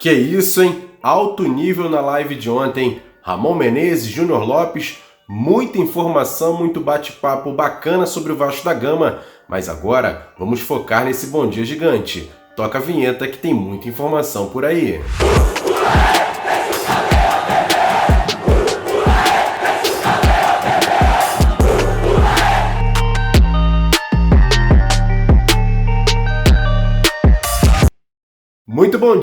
Que isso, hein? Alto nível na live de ontem. Ramon Menezes, Júnior Lopes, muita informação, muito bate-papo bacana sobre o Vasco da Gama. Mas agora vamos focar nesse Bom Dia Gigante. Toca a vinheta que tem muita informação por aí. Muito bom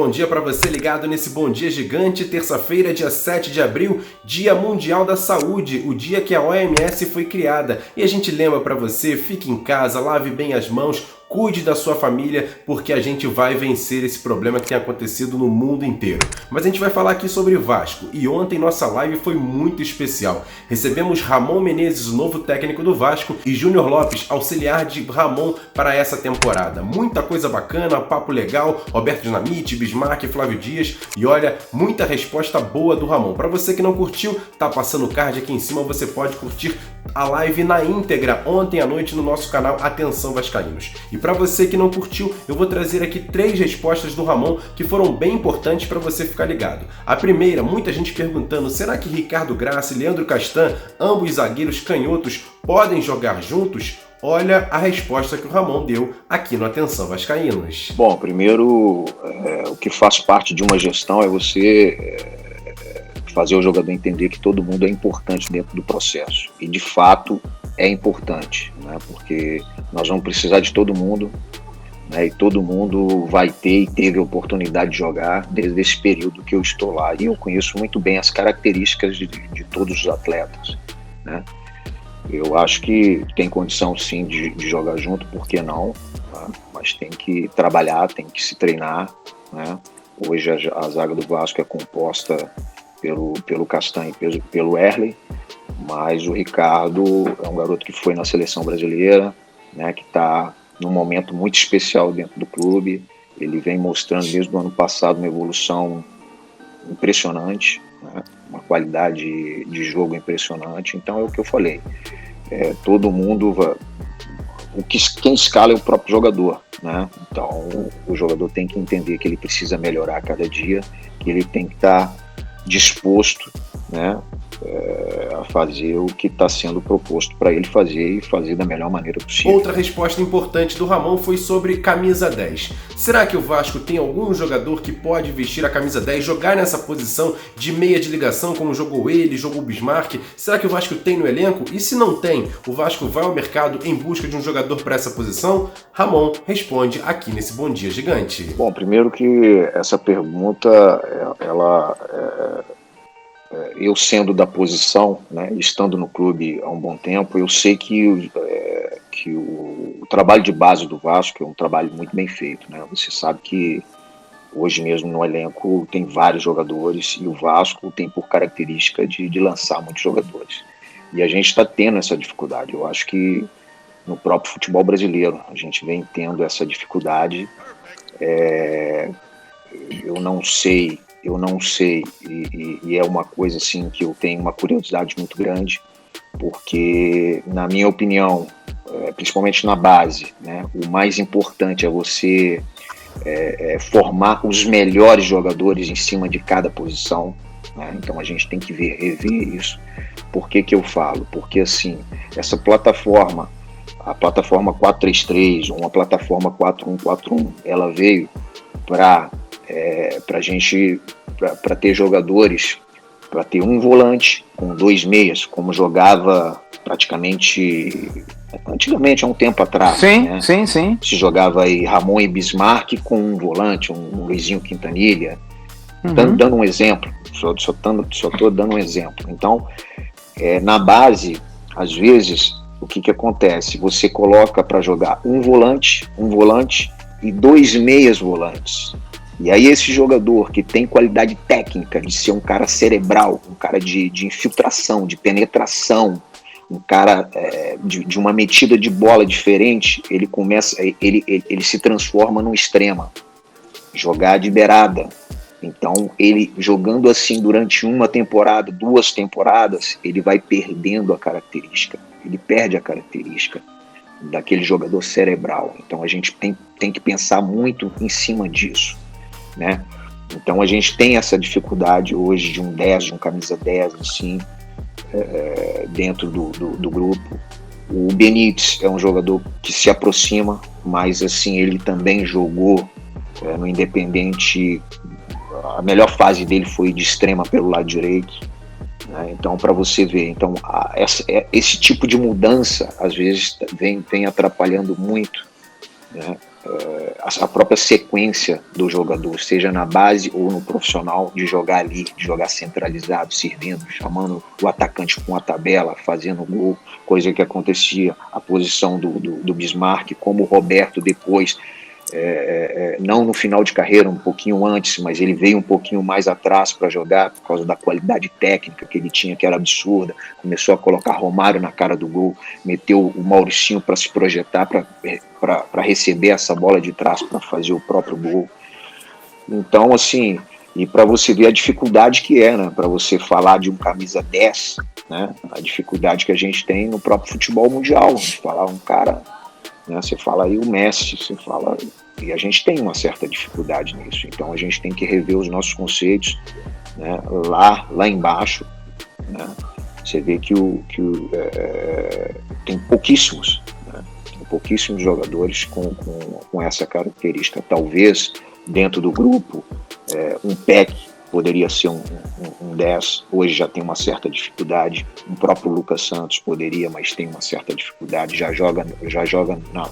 dia para você ligado nesse Bom Dia Gigante, terça-feira, dia 7 de abril, Dia Mundial da Saúde, o dia que a OMS foi criada. E a gente lembra para você, fique em casa, lave bem as mãos, cuide da sua família, porque a gente vai vencer esse problema que tem acontecido no mundo inteiro. Mas a gente vai falar aqui sobre Vasco, e ontem nossa live foi muito especial. Recebemos Ramon Menezes, o novo técnico do Vasco, e Júnior Lopes, auxiliar de Ramon para essa temporada. Muita coisa bacana, papo legal, Roberto Dinamite, Bismarck, Flávio Dias, e olha, muita resposta boa do Ramon. Para você que não curtiu, tá passando o card aqui em cima, você pode curtir a live na íntegra ontem à noite no nosso canal Atenção Vascaínos. E para você que não curtiu, eu vou trazer aqui 3 respostas do Ramon que foram bem importantes para você ficar ligado. A primeira, muita gente perguntando, será que Ricardo Graça e Leandro Castan, ambos zagueiros canhotos, podem jogar juntos? Olha a resposta que o Ramon deu aqui no Atenção Vascaínos. Bom, primeiro, o que faz parte de uma gestão é você fazer o jogador entender que todo mundo é importante dentro do processo. E, de fato, é importante, né? Porque nós vamos precisar de todo mundo, né? E todo mundo vai ter e teve a oportunidade de jogar desde esse período que eu estou lá. E eu conheço muito bem as características de todos os atletas, né? Eu acho que tem condição, sim, de jogar junto, por que não? Tá? Mas tem que trabalhar, tem que se treinar, né? Hoje a zaga do Vasco é composta pelo Castan e pelo Erley, mas o Ricardo é um garoto que foi na seleção brasileira, né, que está num momento muito especial dentro do clube. Ele vem mostrando desde o ano passado uma evolução impressionante, né, uma qualidade de jogo impressionante. Então é o que eu falei, todo mundo quem escala é o próprio jogador, né? Então o jogador tem que entender que ele precisa melhorar a cada dia, que ele tem que estar disposto, né, a fazer o que está sendo proposto para ele fazer e fazer da melhor maneira possível. Outra resposta importante do Ramon foi sobre camisa 10. Será que o Vasco tem algum jogador que pode vestir a camisa 10, jogar nessa posição de meia de ligação, como jogou ele, jogou o Bismarck? Será que o Vasco tem no elenco? E se não tem, o Vasco vai ao mercado em busca de um jogador para essa posição? Ramon responde aqui nesse Bom Dia Gigante. Bom, primeiro que essa pergunta, eu sendo da posição, né, estando no clube há um bom tempo, eu sei que o trabalho de base do Vasco é um trabalho muito bem feito, né? Você sabe que hoje mesmo no elenco tem vários jogadores e o Vasco tem por característica de lançar muitos jogadores. E a gente está tendo essa dificuldade. Eu acho que no próprio futebol brasileiro a gente vem tendo essa dificuldade. Eu não sei, e é uma coisa assim que eu tenho uma curiosidade muito grande, porque, na minha opinião, principalmente na base, né, o mais importante é você formar os melhores jogadores em cima de cada posição, né? Então a gente tem que rever isso. Por que eu falo? Porque assim, essa plataforma, a plataforma 4-3-3, uma plataforma 4-1-4-1, ela veio para ter jogadores, para ter um volante com 2 meias, como jogava praticamente antigamente, há um tempo atrás. Sim, né? sim. Se jogava aí Ramon e Bismarck com um volante, um Luizinho Quintanilha, dando um exemplo, só estou dando um exemplo. Então, na base, às vezes, o que acontece? Você coloca para jogar um volante e 2 meias volantes. E aí esse jogador que tem qualidade técnica de ser um cara cerebral, um cara de infiltração, de penetração, um cara de uma metida de bola diferente, ele se transforma num extrema, jogar de beirada. Então ele jogando assim durante uma temporada, 2 temporadas, ele vai perdendo a característica, ele perde a característica daquele jogador cerebral. Então a gente tem que pensar muito em cima disso, né? Então a gente tem essa dificuldade hoje de um 10, de um camisa 10, assim, dentro do grupo. O Benítez é um jogador que se aproxima, mas assim, ele também jogou no Independente. A melhor fase dele foi de extrema pelo lado direito, né? Então, para você ver, então, esse tipo de mudança às vezes vem atrapalhando muito, né? A própria sequência do jogador, seja na base ou no profissional, de jogar ali, de jogar centralizado, servindo, chamando o atacante com a tabela, fazendo gol, coisa que acontecia a posição do Bismarck, como o Roberto depois, não no final de carreira, um pouquinho antes, mas ele veio um pouquinho mais atrás para jogar por causa da qualidade técnica que ele tinha, que era absurda. Começou a colocar Romário na cara do gol, meteu o Mauricinho para se projetar, para receber essa bola de trás, para fazer o próprio gol. Então, assim, e para você ver a dificuldade que é, né, para você falar de um camisa 10, né, a dificuldade que a gente tem no próprio futebol mundial, de falar um cara, né, você fala aí o Messi, você fala, e a gente tem uma certa dificuldade nisso. Então a gente tem que rever os nossos conceitos, né, lá embaixo, né. Você vê que tem pouquíssimos, né, tem pouquíssimos jogadores com essa característica. Talvez dentro do grupo um Peck poderia ser um 10, hoje já tem uma certa dificuldade. O próprio Lucas Santos poderia, mas tem uma certa dificuldade, já joga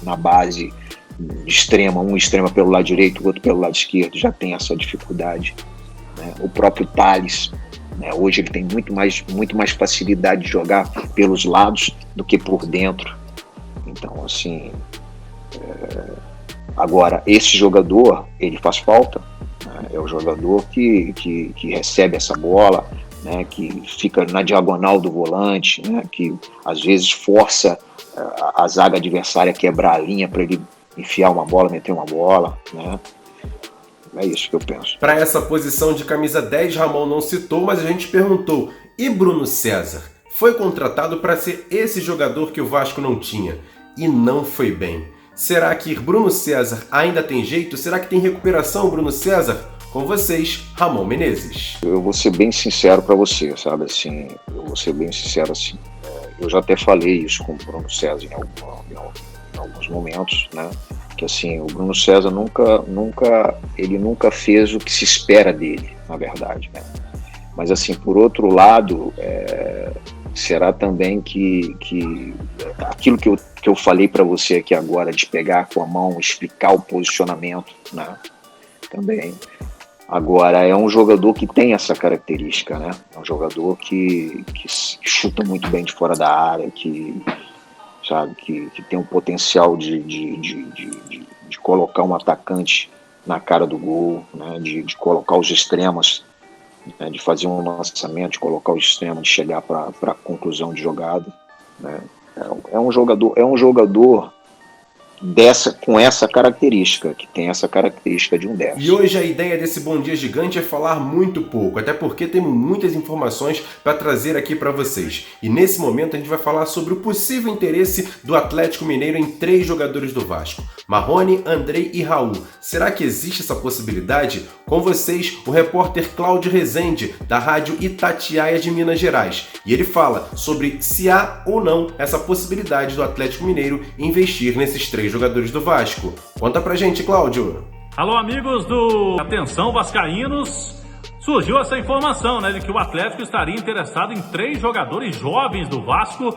na base de extrema, um extrema pelo lado direito, o outro pelo lado esquerdo, já tem essa dificuldade, né? O próprio Thales, né? Hoje ele tem muito mais facilidade de jogar pelos lados do que por dentro. Então, assim, agora, esse jogador, ele faz falta, né? É o jogador que recebe essa bola, né? Que fica na diagonal do volante, né? Que às vezes força a zaga adversária a quebrar a linha para ele enfiar uma bola, meter uma bola, né? É isso que eu penso. Para essa posição de camisa 10, Ramon não citou, mas a gente perguntou, e Bruno César? Foi contratado para ser esse jogador que o Vasco não tinha, e não foi bem. Será que Bruno César ainda tem jeito? Será que tem recuperação, Bruno César? Com vocês, Ramon Menezes. Eu vou ser bem sincero para você, sabe, assim, eu vou ser bem sincero assim. Eu já até falei isso com o Bruno César em alguns momentos, né? Que assim, o Bruno César nunca fez o que se espera dele, na verdade, né? Mas assim, por outro lado, será também que aquilo que eu falei para você aqui agora, de pegar com a mão, explicar o posicionamento, né? Também. Agora, é um jogador que tem essa característica, né? É um jogador que chuta muito bem de fora da área, que tem um potencial de colocar um atacante na cara do gol, né? De colocar os extremos, né? De fazer um lançamento, de colocar os extremos, de chegar para a conclusão de jogada, né? É um jogador com essa característica, que tem essa característica de um 10. E hoje a ideia desse Bom Dia Gigante é falar muito pouco, até porque temos muitas informações para trazer aqui para vocês. E nesse momento a gente vai falar sobre o possível interesse do Atlético Mineiro em 3 jogadores do Vasco, Marrone, Andrei e Raul. Será que existe essa possibilidade? Com vocês, o repórter Cláudio Rezende, da rádio Itatiaia de Minas Gerais. E ele fala sobre se há ou não essa possibilidade do Atlético Mineiro investir nesses 3 jogadores do Vasco. Conta pra gente, Cláudio. Alô, amigos do Atenção Vascaínos. Surgiu essa informação, né, de que o Atlético estaria interessado em 3 jogadores jovens do Vasco,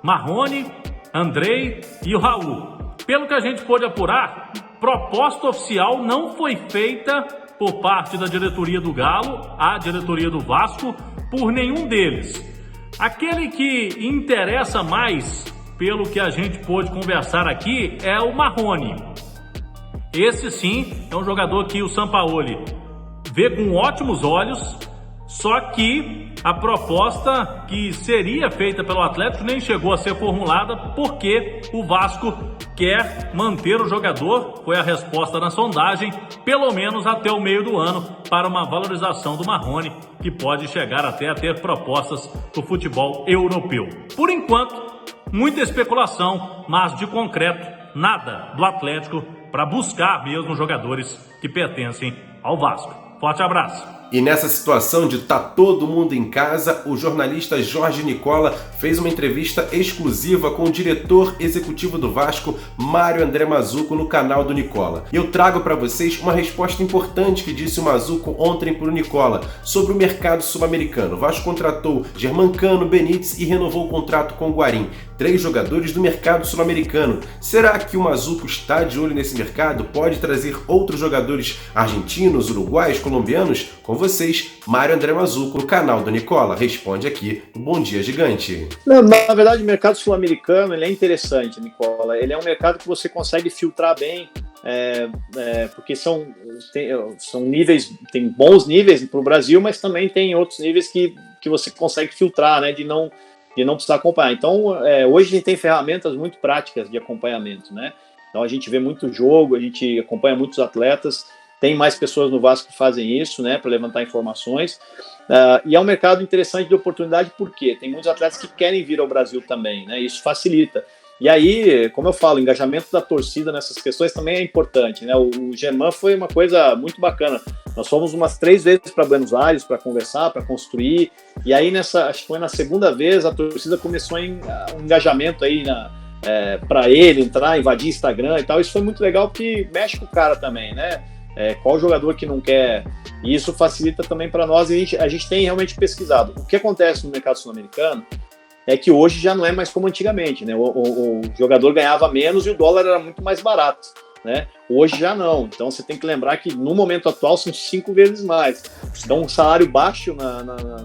Marrone, Andrei e o Raul. Pelo que a gente pôde apurar, proposta oficial não foi feita por parte da diretoria do Galo, a diretoria do Vasco, por nenhum deles. Aquele que interessa mais, pelo que a gente pôde conversar aqui, é o Marrone. Esse sim é um jogador que o Sampaoli vê com ótimos olhos, só que a proposta que seria feita pelo Atlético nem chegou a ser formulada porque o Vasco quer manter o jogador, foi a resposta na sondagem, pelo menos até o meio do ano, para uma valorização do Marrone, que pode chegar até a ter propostas do futebol europeu. Por enquanto, muita especulação, mas de concreto, nada do Atlético para buscar mesmo jogadores que pertencem ao Vasco. Forte abraço. E nessa situação de estar todo mundo em casa, o jornalista Jorge Nicola fez uma entrevista exclusiva com o diretor executivo do Vasco, Mário André Mazzuco, no canal do Nicola. E eu trago para vocês uma resposta importante que disse o Mazzuco ontem para o Nicola sobre o mercado sul-americano. O Vasco contratou Germancano, Benítez e renovou o contrato com o Guarim. 3 jogadores do mercado sul-americano. Será que o Mazzuco está de olho nesse mercado? Pode trazer outros jogadores argentinos, uruguaios, colombianos? Com vocês, Mário André Mazzuco, no canal do Nicola. Responde aqui no Bom Dia Gigante. Não, na verdade, o mercado sul-americano ele é interessante, Nicola. Ele é um mercado que você consegue filtrar bem, porque são níveis, tem bons níveis para o Brasil, mas também tem outros níveis que você consegue filtrar, né, de não precisar acompanhar. Então, hoje a gente tem ferramentas muito práticas de acompanhamento, né? Então a gente vê muito jogo, a gente acompanha muitos atletas, tem mais pessoas no Vasco que fazem isso, né, para levantar informações. E é um mercado interessante de oportunidade porque tem muitos atletas que querem vir ao Brasil também, né? Isso facilita. E aí, como eu falo, o engajamento da torcida nessas questões também é importante, né? O Germán foi uma coisa muito bacana. Nós fomos umas 3 vezes para Buenos Aires para conversar, para construir. E aí, acho que foi na segunda vez, a torcida começou um engajamento aí para ele entrar, invadir Instagram e tal. Isso foi muito legal porque mexe com o cara também, né? Qual jogador que não quer? E isso facilita também para nós. E a gente tem realmente pesquisado. O que acontece no mercado sul-americano é que hoje já não é mais como antigamente, né? O jogador ganhava menos e o dólar era muito mais barato, né? Hoje já não. Então você tem que lembrar que no momento atual são 5 vezes mais. Então um salário baixo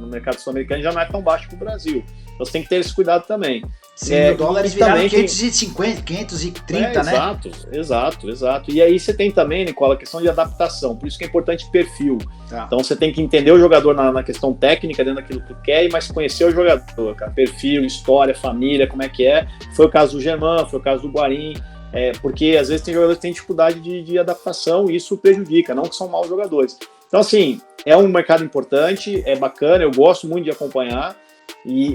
no mercado sul-americano já não é tão baixo para o Brasil. Então você tem que ter esse cuidado também. Sim, o dólares viraram 550, 530, né? Exato. E aí você tem também, Nicola, a questão de adaptação. Por isso que é importante perfil. Tá. Então você tem que entender o jogador na questão técnica, dentro daquilo que tu quer, mas conhecer o jogador, cara. Perfil, história, família, como é que é. Foi o caso do Germán, foi o caso do Guarim. Porque às vezes tem jogadores que têm dificuldade de adaptação e isso prejudica, não que são maus jogadores. Então assim, é um mercado importante, é bacana, eu gosto muito de acompanhar.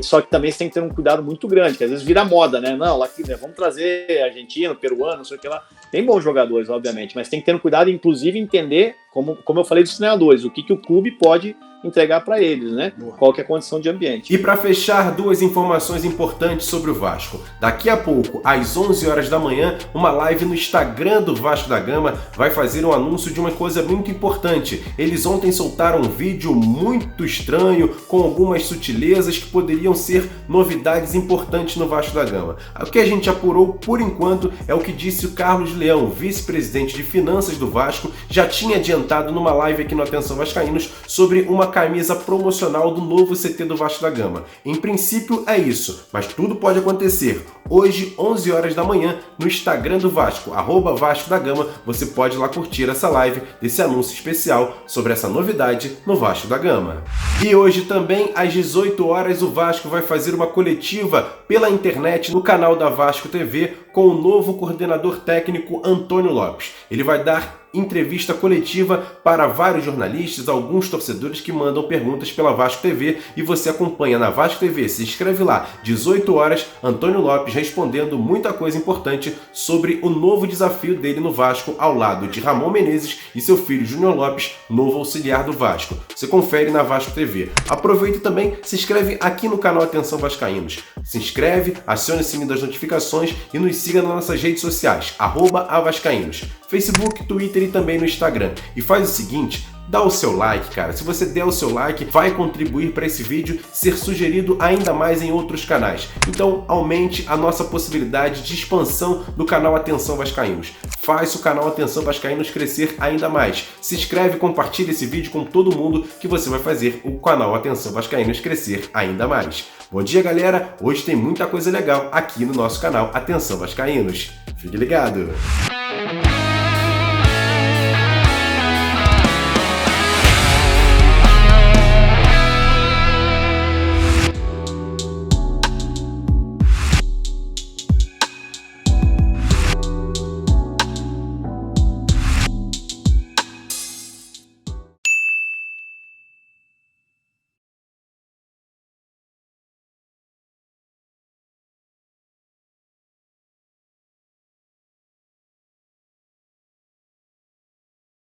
Só que também você tem que ter um cuidado muito grande, que às vezes vira moda, né? Não, aqui, né, vamos trazer argentino, peruano, não sei o que lá. Tem bons jogadores, obviamente, mas tem que ter um cuidado, inclusive, entender, como eu falei dos treinadores, o que o clube pode entregar para eles, né? Qual que é a condição de ambiente. E para fechar, 2 informações importantes sobre o Vasco. Daqui a pouco, às 11 horas da manhã, uma live no Instagram do Vasco da Gama vai fazer um anúncio de uma coisa muito importante. Eles ontem soltaram um vídeo muito estranho, com algumas sutilezas que poderiam ser novidades importantes no Vasco da Gama. O que a gente apurou, por enquanto, é o que disse o Carlos Leão, vice-presidente de finanças do Vasco, já tinha adiantado numa live aqui no Atenção Vascaínos sobre uma camisa promocional do novo CT do Vasco da Gama. Em princípio é isso, mas tudo pode acontecer. Hoje, 11 horas da manhã, no Instagram do Vasco, @Vasco da Gama, você pode ir lá curtir essa live desse anúncio especial sobre essa novidade no Vasco da Gama. E hoje também, às 18 horas, o Vasco vai fazer uma coletiva pela internet no canal da Vasco TV com o novo coordenador técnico Antônio Lopes. Ele vai dar entrevista coletiva para vários jornalistas, alguns torcedores que mandam perguntas pela Vasco TV e você acompanha na Vasco TV, se inscreve lá, 18 horas, Antônio Lopes respondendo muita coisa importante sobre o novo desafio dele no Vasco ao lado de Ramon Menezes e seu filho Júnior Lopes, novo auxiliar do Vasco. Você confere na Vasco TV. Aproveita e também se inscreve aqui no canal Atenção Vascaínos. Se inscreve, acione o sininho das notificações e nos siga nas nossas redes sociais, @avascaínos, Facebook, Twitter e também no Instagram. E faz o seguinte, dá o seu like, cara. Se você der o seu like, vai contribuir para esse vídeo ser sugerido ainda mais em outros canais. Então, aumente a nossa possibilidade de expansão do canal Atenção Vascaínos. Faz o canal Atenção Vascaínos crescer ainda mais. Se inscreve e compartilha esse vídeo com todo mundo que você vai fazer o canal Atenção Vascaínos crescer ainda mais. Bom dia, galera. Hoje tem muita coisa legal aqui no nosso canal Atenção Vascaínos. Fique ligado.